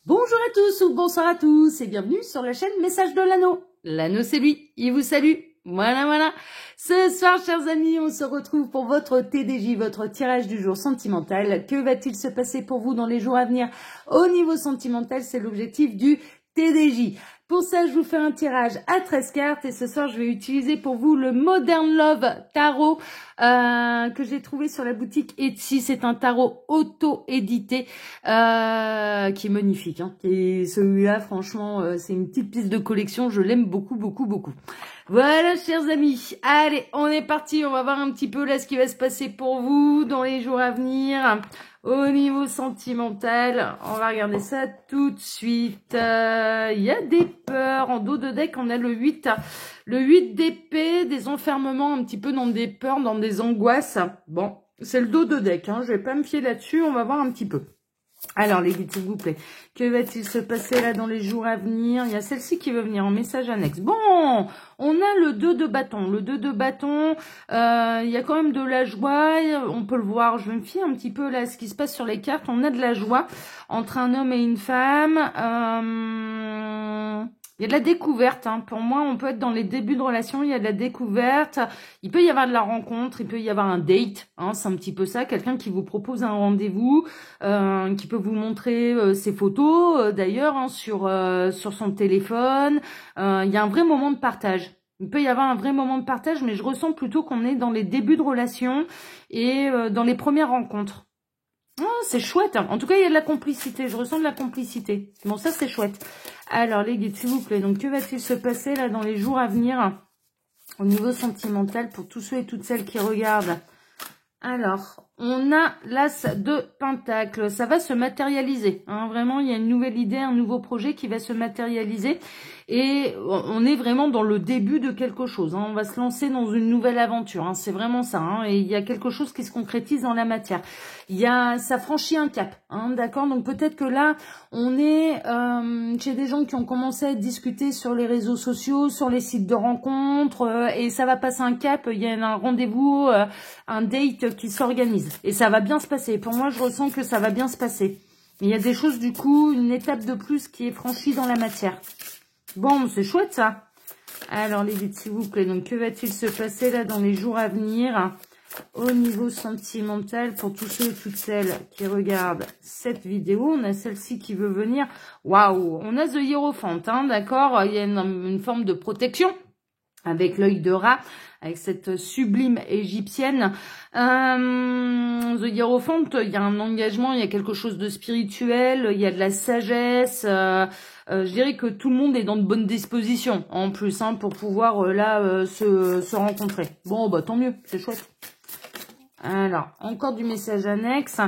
Bonjour à tous ou bonsoir à tous et bienvenue sur la chaîne Message de l'Anneau. L'Anneau c'est lui, il vous salue. Voilà. Ce soir, chers amis, on se retrouve pour votre TDJ, votre tirage du jour sentimental. Que va-t-il se passer pour vous dans les jours à venir au niveau sentimental? C'est l'objectif du TDJ. Pour ça, je vous fais un tirage à 13 cartes et ce soir, je vais utiliser pour vous le Modern Love Tarot que j'ai trouvé sur la boutique Etsy. C'est un tarot auto-édité qui est magnifique. Et celui-là, franchement, c'est une petite pièce de collection. Je l'aime beaucoup. Voilà, chers amis. Allez, on est parti. On va voir un petit peu là ce qui va se passer pour vous dans les jours à venir. Au niveau sentimental, on va regarder ça tout de suite. Il y a des peurs. En dos de deck, on a le 8. Le 8 d'épée, des enfermements un petit peu dans des peurs, dans des angoisses. Bon, c'est le dos de deck. Je vais pas me fier là-dessus. On va voir un petit peu. Alors, les guides, s'il vous plaît, que va-t-il se passer là dans les jours à venir? Il y a celle-ci qui veut venir en message annexe. Bon, on a le 2 de bâton. Le 2 de bâton, il y a quand même de la joie. On peut le voir. Je vais me fier un petit peu là à ce qui se passe sur les cartes. On a de la joie entre un homme et une femme. Il y a de la découverte. Pour moi, on peut être dans les débuts de relation. Il y a de la découverte. Il peut y avoir de la rencontre. Il peut y avoir un date. C'est un petit peu ça. Quelqu'un qui vous propose un rendez-vous, qui peut vous montrer ses photos, d'ailleurs, sur son téléphone. Il y a un vrai moment de partage. Il peut y avoir un vrai moment de partage, mais je ressens plutôt qu'on est dans les débuts de relation et dans les premières rencontres. C'est chouette. En tout cas, il y a de la complicité. Je ressens de la complicité. Bon, ça, c'est chouette. Alors, les guides, s'il vous plaît. Donc, que va-t-il se passer là dans les jours à venir au niveau sentimental pour tous ceux et toutes celles qui regardent? Alors, on a l'As de Pentacle. Ça va se matérialiser. Vraiment, il y a une nouvelle idée, un nouveau projet qui va se matérialiser. Et on est vraiment dans le début de quelque chose. On va se lancer dans une nouvelle aventure. C'est vraiment ça. Et il y a quelque chose qui se concrétise dans la matière. Ça franchit un cap. D'accord. Donc peut-être que là, on est chez des gens qui ont commencé à discuter sur les réseaux sociaux, sur les sites de rencontres. Et ça va passer un cap. Il y a un rendez-vous, un date qui s'organise. Et ça va bien se passer. Pour moi, je ressens que ça va bien se passer. Mais il y a des choses, du coup, une étape de plus qui est franchie dans la matière. Bon, c'est chouette ça. Alors les guides, s'il vous plaît. Donc que va-t-il se passer là dans les jours à venir au niveau sentimental pour tous ceux et toutes celles qui regardent cette vidéo? On a celle-ci qui veut venir. Waouh, on a The Hierophant, d'accord. Il y a une forme de protection avec l'œil de rat, avec cette sublime égyptienne. The Hierophant, il y a un engagement, il y a quelque chose de spirituel, il y a de la sagesse. Je dirais que tout le monde est dans de bonnes dispositions, en plus, pour pouvoir se rencontrer. Bon, bah tant mieux, c'est chouette. Alors, encore du message annexe.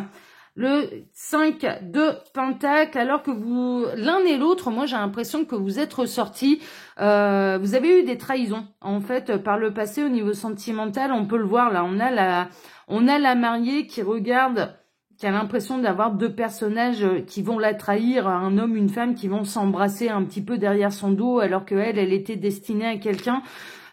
Le 5 de Pentacle, alors que vous, l'un et l'autre, moi j'ai l'impression que vous êtes ressortis, vous avez eu des trahisons, en fait, par le passé au niveau sentimental, on peut le voir là, on a la mariée qui regarde, qui a l'impression d'avoir deux personnages qui vont la trahir, un homme, une femme, qui vont s'embrasser un petit peu derrière son dos, alors qu'elle était destinée à quelqu'un.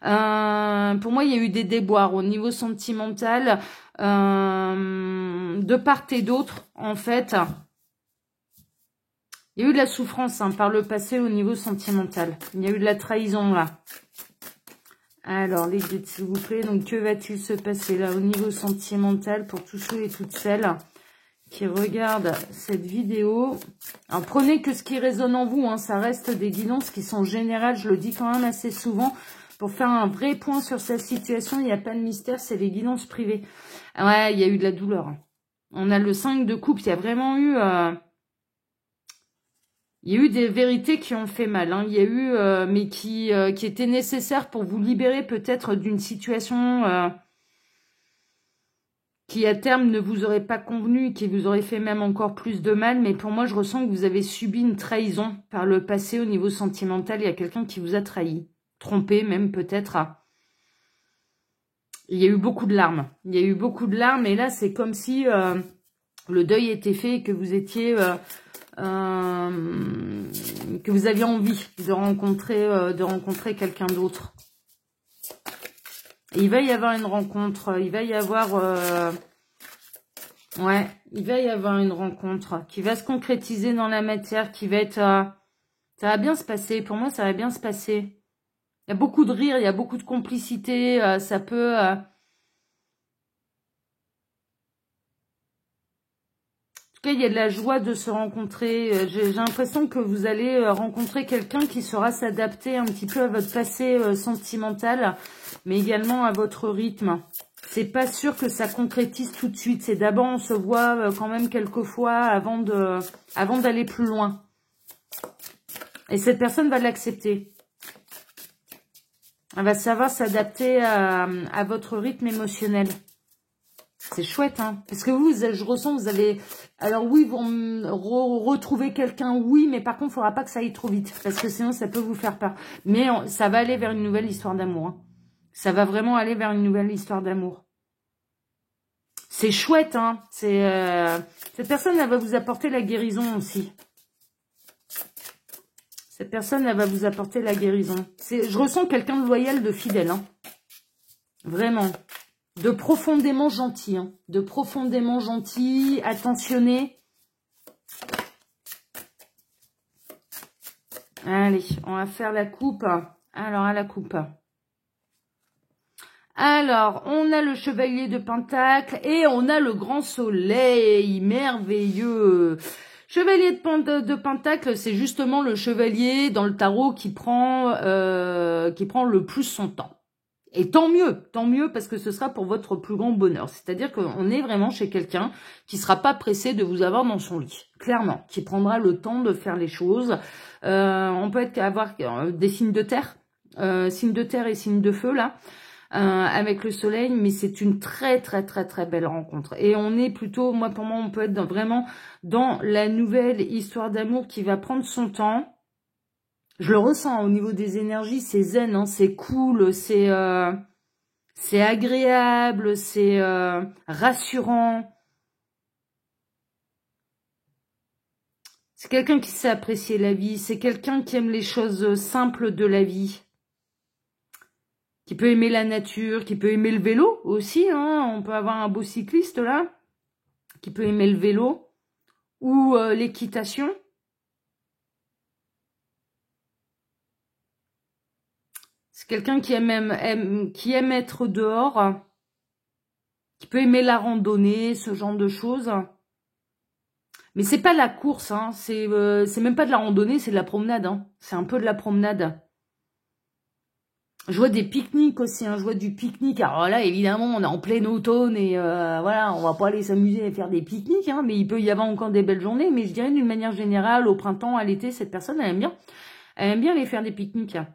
Pour moi, il y a eu des déboires au niveau sentimental, de part et d'autre, en fait. Il y a eu de la souffrance par le passé au niveau sentimental. Il y a eu de la trahison là. Alors, les guides, s'il vous plaît. Donc, que va-t-il se passer là au niveau sentimental pour tous ceux et toutes celles qui regardent cette vidéo? Alors, prenez que ce qui résonne en vous. Ça reste des guidances qui sont générales. Je le dis quand même assez souvent. Pour faire un vrai point sur sa situation, il n'y a pas de mystère, c'est les guidances privées. Ouais, il y a eu de la douleur. On a le 5 de coupe, il y a vraiment eu... il y a eu des vérités qui ont fait mal. Il y a eu, mais qui étaient nécessaires pour vous libérer peut-être d'une situation qui à terme ne vous aurait pas convenu, qui vous aurait fait même encore plus de mal. Mais pour moi, je ressens que vous avez subi une trahison par le passé au niveau sentimental. Il y a quelqu'un qui vous a trahi. Trompé même peut-être. Il y a eu beaucoup de larmes. Il y a eu beaucoup de larmes et là c'est comme si le deuil était fait et que vous étiez que vous aviez envie de rencontrer quelqu'un d'autre. Il va y avoir une rencontre, il va y avoir Ouais, il va y avoir une rencontre qui va se concrétiser dans la matière, qui va être... ça va bien se passer. Pour moi, ça va bien se passer. Il y a beaucoup de rire, il y a beaucoup de complicité. Ça peut... en tout cas, il y a de la joie de se rencontrer. J'ai l'impression que vous allez rencontrer quelqu'un qui saura s'adapter un petit peu à votre passé sentimental, mais également à votre rythme. C'est pas sûr que ça concrétise tout de suite. C'est d'abord, on se voit quand même quelques fois avant d'aller plus loin. Et cette personne va l'accepter. Elle va savoir s'adapter à votre rythme émotionnel. C'est chouette, hein. Parce que vous, je ressens, vous avez... Alors oui, vous retrouver quelqu'un, oui, mais par contre, il ne faudra pas que ça aille trop vite. Parce que sinon, ça peut vous faire peur. Mais ça va aller vers une nouvelle histoire d'amour. Hein. Ça va vraiment aller vers une nouvelle histoire d'amour. C'est chouette, hein. Cette personne, elle va vous apporter la guérison aussi. Cette personne, elle va vous apporter la guérison. Je ressens quelqu'un de loyal, de fidèle. Hein. Vraiment. De profondément gentil. Hein. De profondément gentil, attentionné. Allez, on va faire la coupe. Alors, à la coupe. Alors, on a le chevalier de Pentacle et on a le grand soleil. Merveilleux. Chevalier de Pentacle, c'est justement le chevalier dans le tarot qui prend le plus son temps. Et tant mieux, parce que ce sera pour votre plus grand bonheur. C'est-à-dire qu'on est vraiment chez quelqu'un qui sera pas pressé de vous avoir dans son lit, clairement, qui prendra le temps de faire les choses. On peut avoir des signes de terre et signes de feu, là, avec le soleil, mais c'est une très belle rencontre. Et on est plutôt, pour moi, on peut être vraiment dans la nouvelle histoire d'amour qui va prendre son temps. Je le ressens au niveau des énergies, c'est zen, hein, c'est cool, c'est agréable, c'est rassurant. C'est quelqu'un qui sait apprécier la vie, c'est quelqu'un qui aime les choses simples de la vie, qui peut aimer la nature, qui peut aimer le vélo aussi. Hein, on peut avoir un beau cycliste là, qui peut aimer le vélo ou l'équitation. C'est quelqu'un qui aime être dehors, qui peut aimer la randonnée, ce genre de choses. Mais c'est pas la course, hein. C'est même pas de la randonnée, c'est de la promenade. Hein. C'est un peu de la promenade. Je vois des pique-niques aussi, hein. Je vois du pique-nique. Alors là, évidemment, on est en plein automne et voilà, on va pas aller s'amuser à faire des pique-niques, hein, mais il peut y avoir encore des belles journées. Mais je dirais d'une manière générale, au printemps, à l'été, cette personne, elle aime bien aller faire des pique-niques. Hein.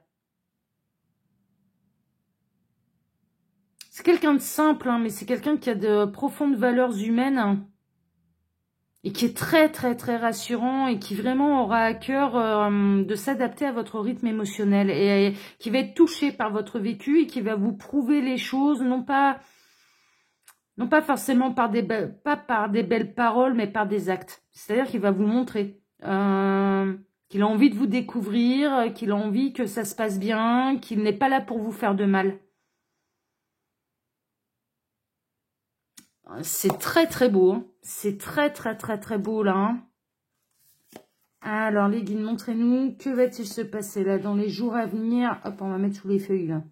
C'est quelqu'un de simple, hein, mais c'est quelqu'un qui a de profondes valeurs humaines hein, et qui est très rassurant et qui vraiment aura à cœur de s'adapter à votre rythme émotionnel et qui va être touché par votre vécu et qui va vous prouver les choses, non pas forcément par pas par des belles paroles, mais par des actes. C'est-à-dire qu'il va vous montrer qu'il a envie de vous découvrir, qu'il a envie que ça se passe bien, qu'il n'est pas là pour vous faire de mal. C'est très beau. Hein. C'est très beau là. Hein. Alors les guides, montrez-nous que va-t-il se passer là dans les jours à venir. Hop, on va mettre sous les feuilles là.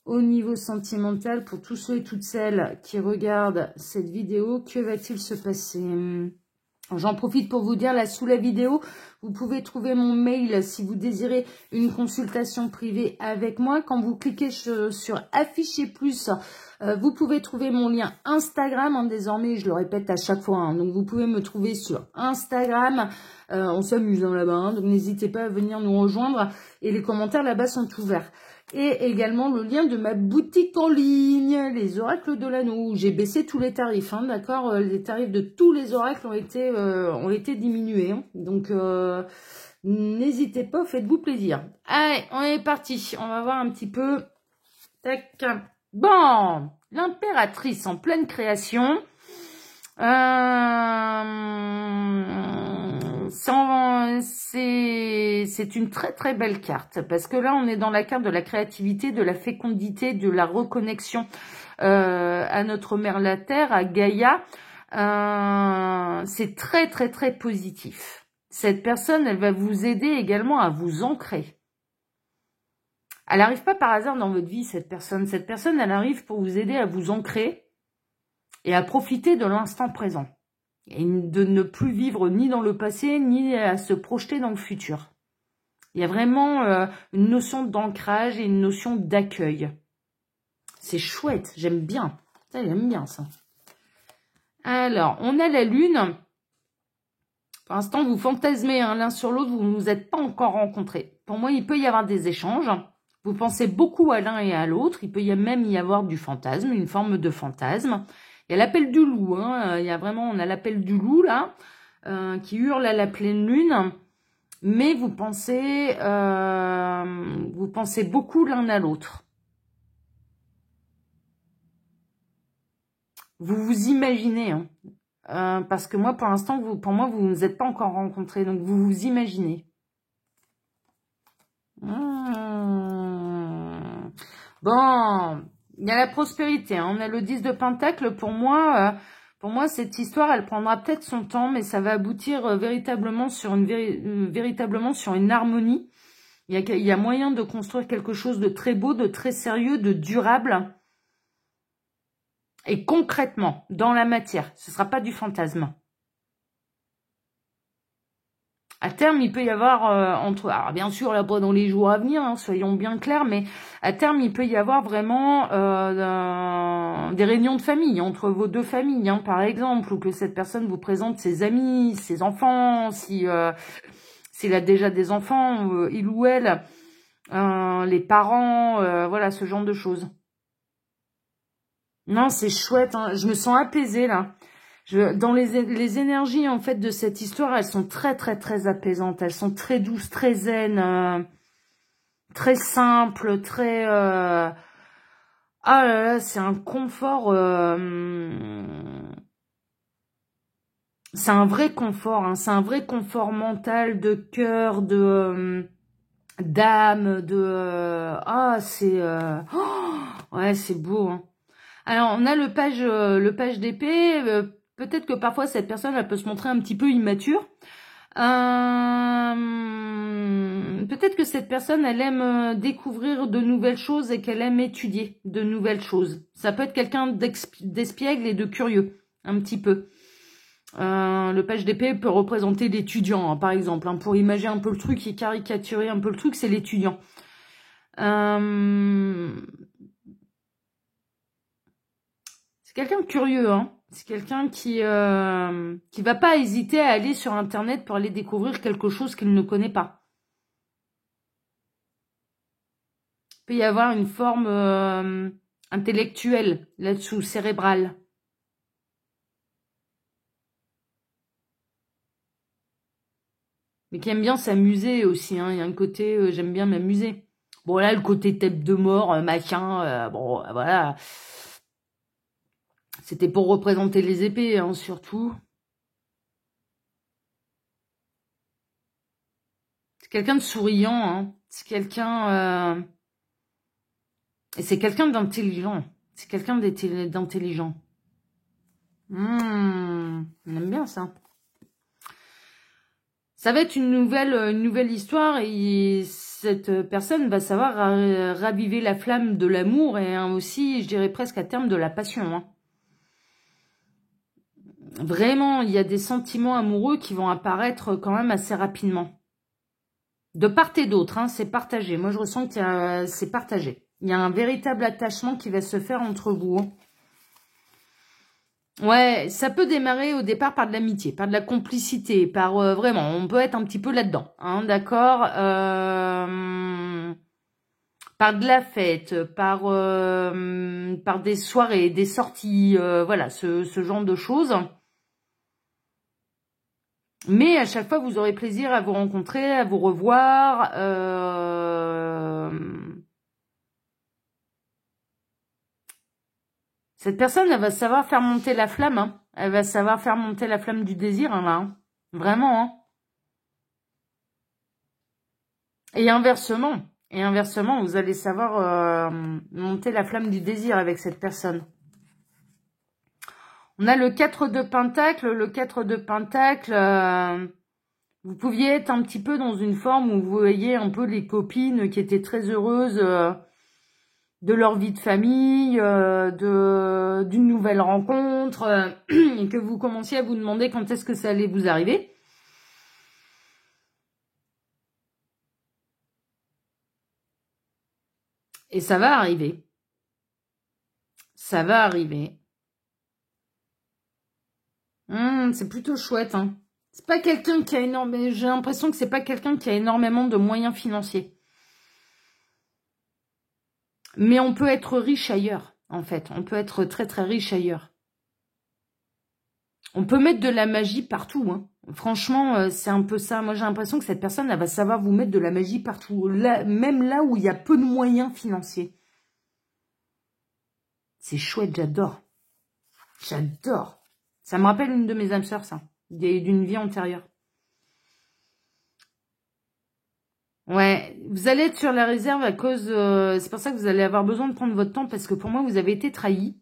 Au niveau sentimental, pour tous ceux et toutes celles qui regardent cette vidéo, que va-t-il se passer? J'en profite pour vous dire, là, sous la vidéo, vous pouvez trouver mon mail si vous désirez une consultation privée avec moi. Quand vous cliquez sur Afficher plus, vous pouvez trouver mon lien Instagram. Hein, désormais, je le répète à chaque fois. Hein, donc, vous pouvez me trouver sur Instagram. On s'amuse là-bas. Hein, donc, n'hésitez pas à venir nous rejoindre. Et les commentaires là-bas sont ouverts. Et également le lien de ma boutique en ligne, les oracles de l'anneau. J'ai baissé tous les tarifs, hein, d'accord. Les tarifs de tous les oracles ont été diminués. Hein. Donc, n'hésitez pas, faites-vous plaisir. Allez, on est parti. On va voir un petit peu. Tac. Bon, l'impératrice en pleine création. C'est une très belle carte parce que là on est dans la carte de la créativité, de la fécondité, de la reconnexion à notre mère la terre, à Gaïa. C'est très, très, très positif. Cette personne, elle va vous aider également à vous ancrer. Elle n'arrive pas par hasard dans votre vie, cette personne. Cette personne, elle arrive pour vous aider à vous ancrer et à profiter de l'instant présent. Et de ne plus vivre ni dans le passé, ni à se projeter dans le futur. Il y a vraiment une notion d'ancrage et une notion d'accueil. C'est chouette, j'aime bien. Ça, j'aime bien ça. Alors, on a la lune. Pour l'instant, vous fantasmez l'un sur l'autre, vous ne vous êtes pas encore rencontrés. Pour moi, il peut y avoir des échanges. Vous pensez beaucoup à l'un et à l'autre. Il peut même y avoir du fantasme, une forme de fantasme. Il y a l'appel du loup. Il y a vraiment, on a l'appel du loup là, qui hurle à la pleine lune. Mais vous pensez beaucoup l'un à l'autre. Vous vous imaginez, parce que moi, pour l'instant, pour moi, vous ne vous êtes pas encore rencontrés, donc vous vous imaginez. Bon, il y a la prospérité, on a le 10 de Pentacle. Pour moi, cette histoire, elle prendra peut-être son temps, mais ça va aboutir véritablement sur une harmonie. Il y a moyen de construire quelque chose de très beau, de très sérieux, de durable. Et concrètement, dans la matière, ce ne sera pas du fantasme. À terme, il peut y avoir alors bien sûr, là, pas dans les jours à venir, soyons bien clairs, mais à terme, il peut y avoir vraiment des réunions de famille, entre vos deux familles, par exemple, ou que cette personne vous présente ses amis, ses enfants, s'il a déjà des enfants, il ou elle, les parents, voilà, ce genre de choses. Non, c'est chouette, je me sens apaisée, là. Dans les énergies, en fait, de cette histoire, elles sont très, très, très apaisantes. Elles sont très douces, très zen, très simples, très... Ah là là, c'est un confort... C'est un vrai confort, c'est un vrai confort mental, de cœur, d'âme, Ah, c'est... ouais, c'est beau, Alors, on a le page d'épée. Peut-être que parfois, cette personne, elle peut se montrer un petit peu immature. Peut-être que cette personne, elle aime découvrir de nouvelles choses et qu'elle aime étudier de nouvelles choses. Ça peut être quelqu'un d'espiègle et de curieux, un petit peu. Le page d'épée peut représenter l'étudiant, par exemple. Pour imaginer un peu le truc et caricaturer un peu le truc, c'est l'étudiant. C'est quelqu'un de curieux, C'est quelqu'un qui va pas hésiter à aller sur Internet pour aller découvrir quelque chose qu'il ne connaît pas. Il peut y avoir une forme intellectuelle là-dessous, cérébrale. Mais qui aime bien s'amuser aussi, Il y a un côté, j'aime bien m'amuser. Bon, là, le côté tête de mort, machin, bon, voilà... C'était pour représenter les épées, surtout. C'est quelqu'un de souriant, C'est quelqu'un... Et c'est quelqu'un d'intelligent. C'est quelqu'un d'intelligent. On aime bien ça. Ça va être une nouvelle histoire et cette personne va savoir raviver la flamme de l'amour et aussi, je dirais presque à terme, de la passion, Vraiment, il y a des sentiments amoureux qui vont apparaître quand même assez rapidement. De part et d'autre, c'est partagé. Moi, je ressens que c'est partagé. Il y a un véritable attachement qui va se faire entre vous. Ouais, ça peut démarrer au départ par de l'amitié, par de la complicité, par vraiment, on peut être un petit peu là-dedans, d'accord, par de la fête, par des soirées, des sorties, voilà, ce genre de choses. Mais à chaque fois, vous aurez plaisir à vous rencontrer, à vous revoir. Cette personne, elle va savoir faire monter la flamme. Elle va savoir faire monter la flamme du désir, là. Vraiment, Et inversement, vous allez savoir monter la flamme du désir avec cette personne. On a le 4 de Pentacle. Le 4 de Pentacle, vous pouviez être un petit peu dans une forme où vous voyez un peu les copines qui étaient très heureuses de leur vie de famille, d'une nouvelle rencontre, et que vous commenciez à vous demander quand est-ce que ça allait vous arriver. Et ça va arriver. Ça va arriver. C'est plutôt chouette, hein. C'est pas quelqu'un qui a énormément... J'ai l'impression que c'est pas quelqu'un qui a énormément de moyens financiers. Mais on peut être riche ailleurs, en fait. On peut être très très riche ailleurs. On peut mettre de la magie partout, hein. Franchement, c'est un peu ça. Moi, j'ai l'impression que cette personne, elle va savoir vous mettre de la magie partout. Là, même là où il y a peu de moyens financiers. C'est chouette, j'adore. J'adore. Ça me rappelle une de mes âmes sœurs, ça. D'une vie antérieure. Ouais, vous allez être sur la réserve à cause... c'est pour ça que vous allez avoir besoin de prendre votre temps, parce que pour moi, vous avez été trahi.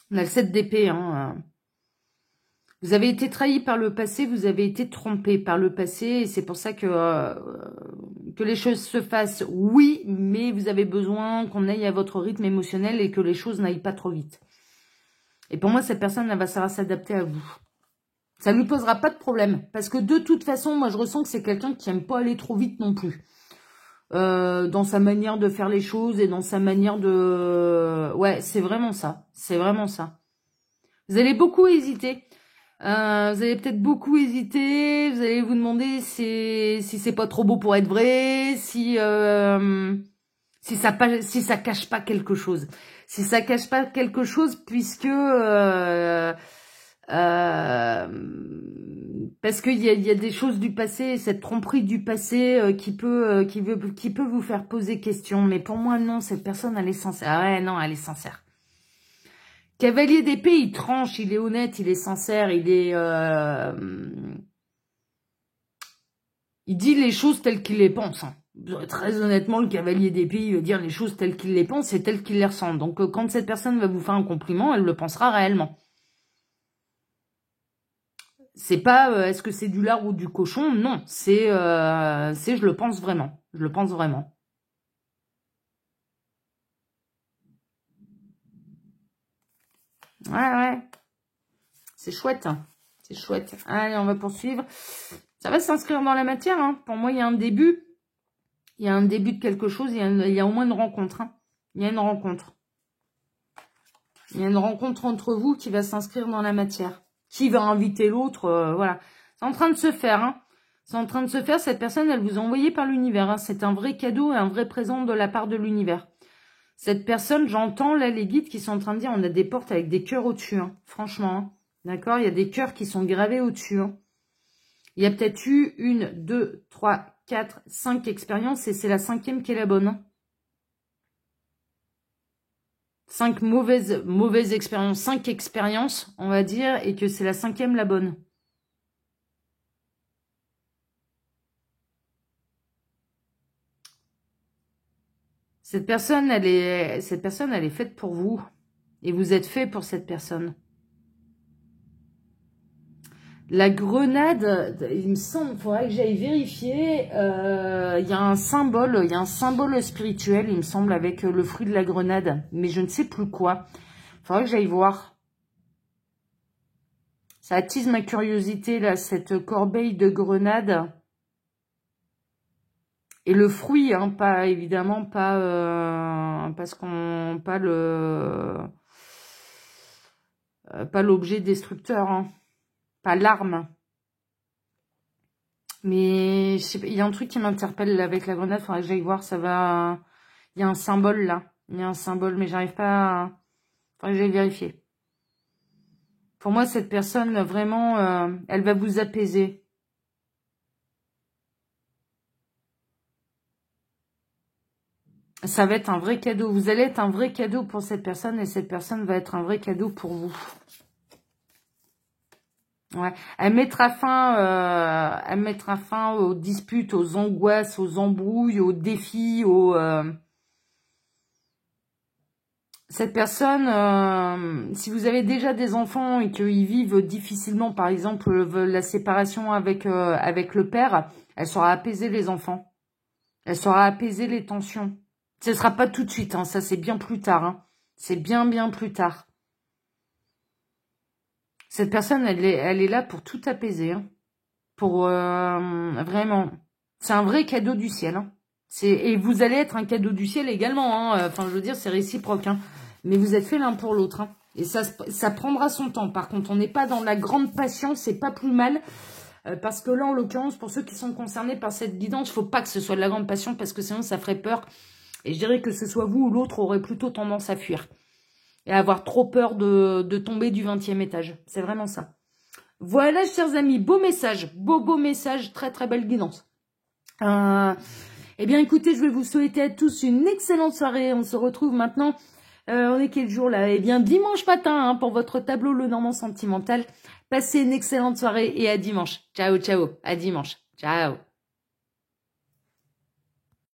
On a le 7 d'épée, hein. Vous avez été trahi par le passé, vous avez été trompé par le passé, et c'est pour ça que les choses se fassent, oui, mais vous avez besoin qu'on aille à votre rythme émotionnel et que les choses n'aillent pas trop vite. Et pour moi, cette personne, elle va savoir s'adapter à vous. Ça ne lui posera pas de problème. Parce que de toute façon, moi, je ressens que c'est quelqu'un qui n'aime pas aller trop vite non plus. Dans sa manière de faire les choses et dans sa manière de... Ouais, c'est vraiment ça. C'est vraiment ça. Vous allez beaucoup hésiter. Vous allez peut-être beaucoup hésiter. Vous allez vous demander si c'est pas trop beau pour être vrai. Si ça cache pas quelque chose. Si ça cache pas quelque chose, puisque... parce qu'il y a des choses du passé, cette tromperie du passé qui peut vous faire poser question. Mais pour moi, non, cette personne, elle est sincère. Ah ouais, non, elle est sincère. Cavalier d'épée, il tranche, il est honnête, il est sincère, il dit les choses telles qu'il les pense. Hein. Très honnêtement, le cavalier d'épée, il veut dire les choses telles qu'il les pense et telles qu'il les ressent. Donc, quand cette personne va vous faire un compliment, elle le pensera réellement. C'est pas est-ce que c'est du lard ou du cochon, non, c'est je le pense vraiment. Je le pense vraiment. Ouais. C'est chouette. Hein. C'est chouette. Allez, on va poursuivre. Ça va s'inscrire dans la matière. Hein. Pour moi, il y a un début. Il y a un début de quelque chose. Il y a au moins une rencontre. Hein. Il y a une rencontre. Il y a une rencontre entre vous qui va s'inscrire dans la matière. Qui va inviter l'autre, voilà. C'est en train de se faire, hein. C'est en train de se faire. Cette personne, elle vous a envoyé par l'univers. Hein. C'est un vrai cadeau et un vrai présent de la part de l'univers. Cette personne, j'entends là les guides qui sont en train de dire, on a des portes avec des cœurs au-dessus. Hein. Franchement, hein. D'accord. Il y a des cœurs qui sont gravés au-dessus. Hein. Il y a peut-être eu 1, 2, 3, 4, 5 expériences et c'est la 5e qui est la bonne. Hein. 5 mauvaises expériences, 5 expériences, on va dire, et que c'est la 5e la bonne. Cette personne, elle est faite pour vous. Et vous êtes fait pour cette personne. La grenade, il me semble, il faudrait que j'aille vérifier. Il y a un symbole spirituel, il me semble, avec le fruit de la grenade. Mais je ne sais plus quoi. Il faudrait que j'aille voir. Ça attise ma curiosité, là, cette corbeille de grenade. Et le fruit, hein, pas évidemment, pas parce qu'on pas l'objet destructeur, hein, pas l'arme. Mais je sais pas, il y a un truc qui m'interpelle avec la grenade, faudrait que j'aille voir, ça va. Il y a un symbole là, il y a un symbole, mais j'arrive pas. Faudrait que j'aille vérifier. Pour moi, cette personne vraiment, elle va vous apaiser. Ça va être un vrai cadeau. Vous allez être un vrai cadeau pour cette personne et cette personne va être un vrai cadeau pour vous. Ouais. Elle mettra fin aux disputes, aux angoisses, aux embrouilles, aux défis, Cette personne, si vous avez déjà des enfants et qu'ils vivent difficilement, par exemple, la séparation avec le père, elle saura apaiser les enfants. Elle saura apaiser les tensions. Ce ne sera pas tout de suite, hein, ça c'est bien plus tard. Hein. C'est bien plus tard. Cette personne, elle est là pour tout apaiser. Hein. Pour vraiment... C'est un vrai cadeau du ciel. Hein. Et vous allez être un cadeau du ciel également. Hein. Enfin, je veux dire, c'est réciproque. Hein. Mais vous êtes fait l'un pour l'autre. Hein. Et ça prendra son temps. Par contre, on n'est pas dans la grande patience. C'est pas plus mal. Parce que là, en l'occurrence, pour ceux qui sont concernés par cette guidance, il ne faut pas que ce soit de la grande passion. Parce que sinon, ça ferait peur. Et je dirais que ce soit vous ou l'autre aurait plutôt tendance à fuir. Et à avoir trop peur de tomber du 20e étage. C'est vraiment ça. Voilà, chers amis, beau message, beau message, très belle guidance. Eh bien, écoutez, je vais vous souhaiter à tous une excellente soirée. On se retrouve maintenant, on est quel jour là? Eh bien, dimanche matin, hein, pour votre tableau Le Normand Sentimental. Passez une excellente soirée et à dimanche. Ciao, à dimanche. Ciao.